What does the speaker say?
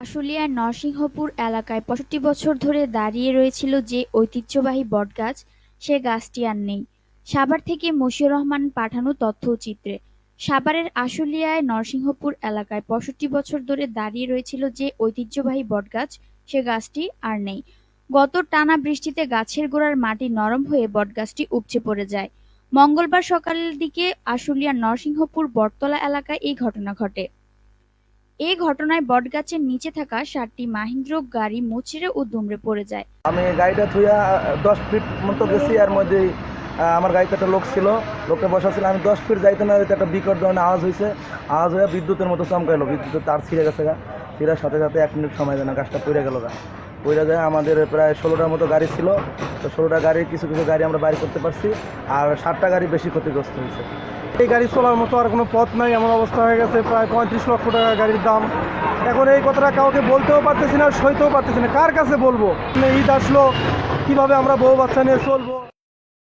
আশুলিয়ার নরসিংহপুর এলাকায় ৬৫ বছর ধরে দাঁড়িয়ে রয়েছিল যে ঐতিহ্যবাহী বটগাছ, সে গাছটি আর নেই। সাভার থেকে মশিউর রহমান পাঠানো তথ্যচিত্রে। সাভারের আশুলিয়ায় নরসিংহপুর এলাকায় ৬৫ বছর ধরে দাঁড়িয়ে রয়েছিল যে ঐতিহ্যবাহী বটগাছ, সে গাছটি আর নেই। গত টানা বৃষ্টিতে গাছের গোড়ার মাটি নরম হয়ে বটগাছটি উপচে পড়ে যায়। মঙ্গলবার সকালের দিকে আশুলিয়ার নরসিংহপুর বটতলা এলাকায় এই ঘটনা ঘটে। এ ঘটনায় বটগাছের নিচে থাকা ৭টি মাহিন্দ্রা গাড়ি মুচড়ে ও দুমড়ে পড়ে যায়। আমি গাড়িটা থুইয়া 10 ফিট মতো গেছি, আর মধ্যে আমার গাড়িতে একটা লোক ছিল, লোকটা বসা ছিল। আমি 10 ফিট যাইতে না যাইতে একটা বিকট ধরনের আওয়াজ হয়েছে। আওয়াজ হয়ে বিদ্যুতের মতো চমকাইলো, বিদ্যুতের তার ছিঁড়ে গেছে গা। ছিঁড়ার সাথে সাথে 1 মিনিট সময় দেয় না, গাছটা পড়ে গেল গা। পড়ে যায়। আমাদের প্রায় 16টার মতো গাড়ি ছিল, তো 16টা গাড়ির কিছু কিছু গাড়ি আমরা বাইর করতে পারছি, আর 7টা গাড়ি বেশি ক্ষতিগ্রস্ত হয়েছে। এই গাড়ি চলার মতো আর কোনো পথ নাই, এমন অবস্থা হয়ে গেছে। প্রায় 35 লক্ষ টাকা গাড়ির দাম। এখন এই কথাটা কাউকে বলতেও পারতেছি না, সইতেও পারতেছি না। কার কাছে বলবো? ঈদ আসলো, কিভাবে আমরা বউ বাচ্চা নিয়ে চলবো?